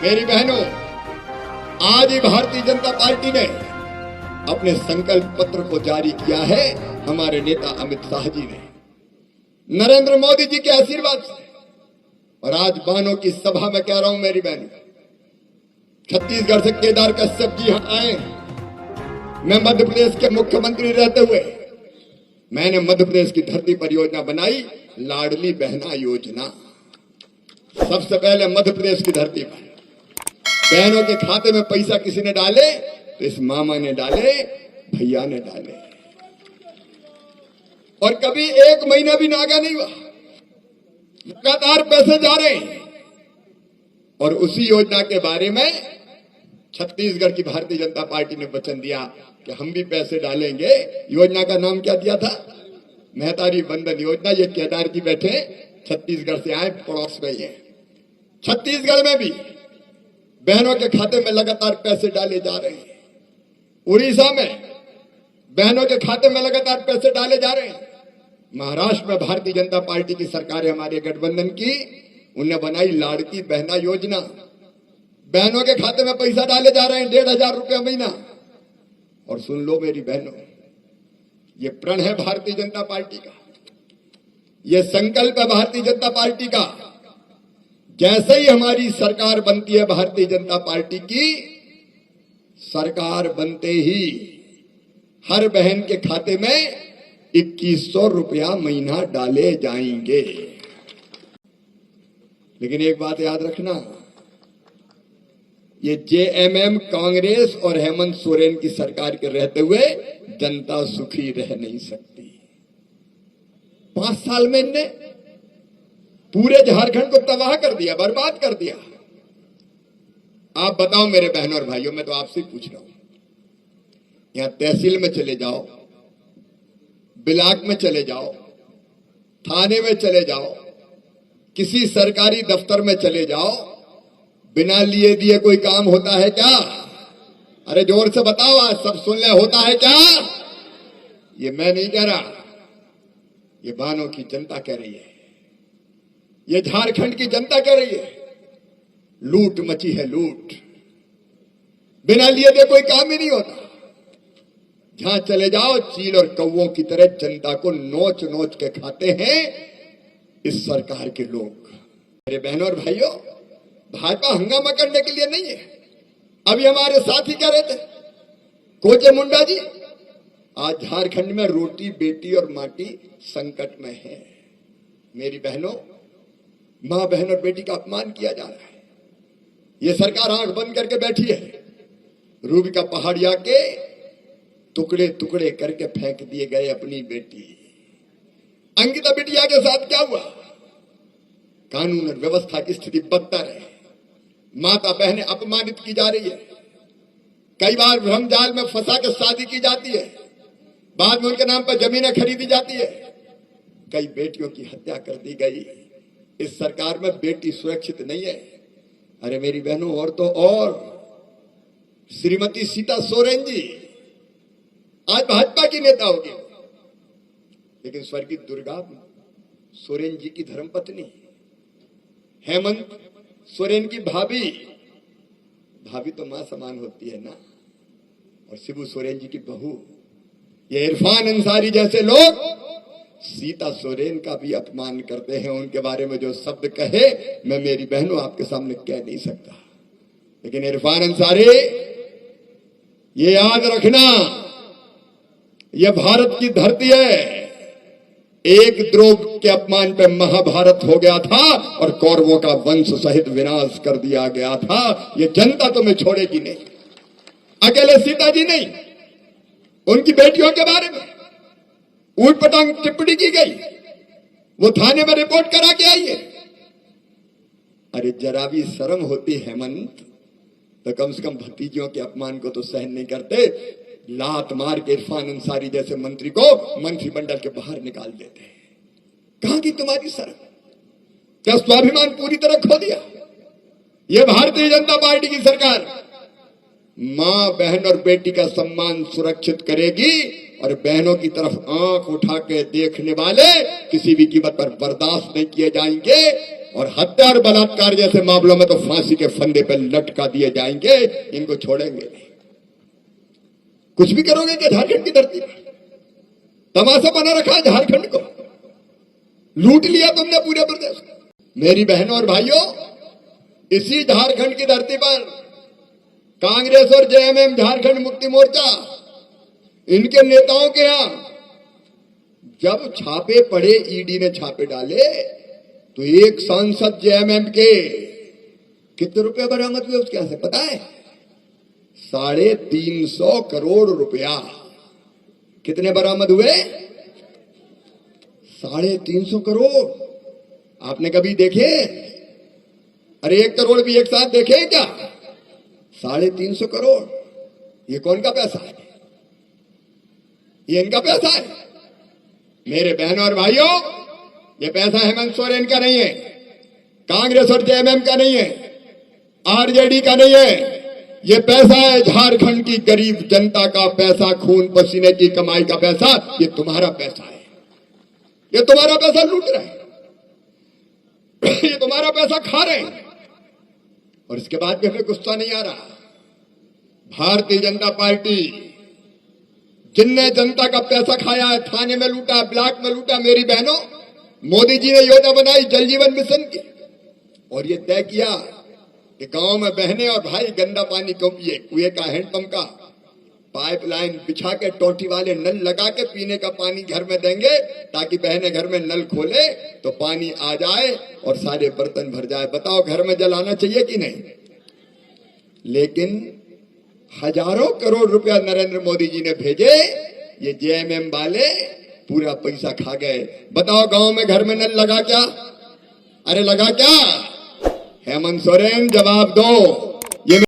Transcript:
मेरी बहनों, आज ही भारतीय जनता पार्टी ने अपने संकल्प पत्र को जारी किया है। हमारे नेता अमित शाह जी ने नरेंद्र मोदी जी के आशीर्वाद से, और आज बानों की सभा में कह रहा हूं मेरी बहनों, छत्तीसगढ़ से केदार कश्यप जी यहां आए। मैं मध्य प्रदेश के मुख्यमंत्री रहते हुए मैंने मध्य प्रदेश की धरती पर योजना बनाई, लाडली बहना योजना। सबसे पहले मध्य प्रदेश की धरती पर बहनों के खाते में पैसा किसी ने डाले तो इस मामा ने डाले, भैया ने डाले, और कभी एक महीना भी नागा नहीं हुआ, लगातार पैसे जा रहे हैं। और उसी योजना के बारे में छत्तीसगढ़ की भारतीय जनता पार्टी ने वचन दिया कि हम भी पैसे डालेंगे। योजना का नाम क्या दिया था? महतारी वंदन योजना। ये केदार जी बैठे छत्तीसगढ़ से आए, पड़ोस में ही है। छत्तीसगढ़ में भी बहनों के खाते में लगातार पैसे डाले जा रहे हैं। उड़ीसा में बहनों के खाते में लगातार पैसे डाले जा रहे हैं। महाराष्ट्र में भारतीय जनता पार्टी की सरकार है, हमारे गठबंधन की, उन्हें बनाई लाड़की बहना योजना। बहनों के खाते में पैसा डाले जा रहे हैं, 1,500 रुपया महीना। और सुन लो मेरी बहनों, ये प्रण है भारतीय जनता पार्टी का, ये संकल्प है भारतीय जनता पार्टी का। जैसे ही हमारी सरकार बनती है भारतीय जनता पार्टी की, सरकार बनते ही हर बहन के खाते में 2,100 रुपया महीना डाले जाएंगे। लेकिन एक बात याद रखना, ये जेएमएम कांग्रेस और हेमंत सोरेन की सरकार के रहते हुए जनता सुखी रह नहीं सकती। 5 साल में इनने पूरे झारखंड को तबाह कर दिया, बर्बाद कर दिया। आप बताओ मेरे बहनों और भाइयों, मैं तो आपसे पूछ रहा हूं, यहां तहसील में चले जाओ, ब्लॉक में चले जाओ, थाने में चले जाओ, किसी सरकारी दफ्तर में चले जाओ, बिना लिए दिए कोई काम होता है क्या? अरे जोर से बताओ, आज सब सुन ले, होता है क्या? ये मैं नहीं कह रहा, ये बानों की जनता कह रही है, ये झारखंड की जनता कह रही है। लूट मची है, लूट। बिना लिए दिए कोई काम ही नहीं होता। जहां चले जाओ, चील और कौवों की तरह जनता को नोच नोच के खाते हैं इस सरकार के लोग। मेरे बहनों और भाइयों, भाजपा हंगामा करने के लिए नहीं है। अभी हमारे साथी कह रहे थे, कोचे मुंडा जी, आज झारखंड में रोटी बेटी और माटी संकट में है। मेरी बहनों, मां बहन और बेटी का अपमान किया जा रहा है। ये सरकार आंख बंद करके बैठी है। रूबी का पहाड़िया के टुकड़े टुकड़े करके फेंक दिए गए अपनी बेटी। अंकिता बिटिया के साथ क्या हुआ? कानून और व्यवस्था की स्थिति बदतर है। माता बहनें अपमानित की जा रही है। कई बार भ्रम जाल में फंसा के शादी की जाती है, बाद में उनके नाम पर जमीनें खरीदी जाती है। कई बेटियों की हत्या कर दी गई। इस सरकार में बेटी सुरक्षित नहीं है। अरे मेरी बहनों, और तो और श्रीमती सीता सोरेन जी आज भाजपा की नेता होगी, लेकिन स्वर्गीय दुर्गा सोरेन जी की धर्मपत्नी, हेमंत सोरेन की भाभी, भाभी तो मां समान होती है ना, और शिबू सोरेन जी की बहू, ये इरफान अंसारी जैसे लोग सीता सोरेन का भी अपमान करते हैं। उनके बारे में जो शब्द कहे, मैं मेरी बहनों आपके सामने कह नहीं सकता। लेकिन इरफान अंसारी, ये याद रखना, यह भारत की धरती है। एक द्रोह के अपमान पे महाभारत हो गया था और कौरवों का वंश सहित विनाश कर दिया गया था। ये जनता तुम्हें छोड़ेगी नहीं। अकेले सीता जी नहीं, उनकी बेटियों के बारे में ऊट पटांग टिप्पणी की गई, वो थाने में रिपोर्ट करा के आई है। अरे जरा भी शर्म होती हेमंत, तो कम से कम भतीजियों के अपमान को तो सहन नहीं करते। लात मार के इरफान अंसारी जैसे मंत्री को मंत्रिमंडल के बाहर निकाल देते हैं। कहां की तुम्हारी शर्म? क्या स्वाभिमान पूरी तरह खो दिया? यह भारतीय जनता पार्टी की सरकार मां बहन और बेटी का सम्मान सुरक्षित करेगी, और बहनों की तरफ आंख उठा के देखने वाले किसी भी कीमत पर बर्दाश्त नहीं किए जाएंगे। और हत्या और बलात्कार जैसे मामलों में तो फांसी के फंदे पर लटका दिए जाएंगे, इनको छोड़ेंगे नहीं। कुछ भी करोगे क्या झारखंड की धरती पर? तमाशा बना रखा है झारखंड को, लूट लिया तुमने पूरे प्रदेश को। मेरी बहनों और भाइयों, इसी झारखंड की धरती पर कांग्रेस और जेएमएम झारखंड मुक्ति मोर्चा, इनके नेताओं के यहां जब छापे पड़े, ईडी ने छापे डाले, तो एक सांसद जेएमएम के कितने रुपए बरामद हुए उसके यहां से पता है? 350 करोड़ रुपया। कितने बरामद हुए? 350 करोड़। आपने कभी देखे? अरे 1 करोड़ भी एक साथ देखे क्या? 350 करोड़। ये कौन का पैसा है? ये इनका पैसा है। मेरे बहनों और भाइयों, ये पैसा हेमंत सोरेन का नहीं है, कांग्रेस और जेएमएम का नहीं है, आरजेडी का नहीं है। ये पैसा है झारखंड की गरीब जनता का पैसा, खून पसीने की कमाई का पैसा। ये तुम्हारा पैसा है, ये तुम्हारा पैसा लूट रहे हैं, ये तुम्हारा पैसा खा रहे हैं। और इसके बाद भी हमें गुस्सा नहीं आ रहा। भारतीय जनता पार्टी, जिनने जनता का पैसा खाया है, थाने में लूटा, ब्लॉक में लूटा, मेरी बहनों, मोदी जी ने योजना बनाई जल जीवन मिशन की, और ये तय किया कि गांव में बहनें और भाई गंदा पानी क्यों पिए। कुएं का, हैंडपंप का पाइपलाइन बिछा के, टोटी वाले नल लगा के पीने का पानी घर में देंगे, ताकि बहनें घर में नल खोले तो पानी आ जाए और सारे बर्तन भर जाए। बताओ, घर में जल आना चाहिए कि नहीं? लेकिन हजारों करोड़ रुपया नरेंद्र मोदी जी ने भेजे, ये जेएमएम वाले पूरा पैसा खा गए। बताओ, गांव में घर में नल लगा क्या? अरे लगा क्या? हेमंत सोरेन जवाब दो।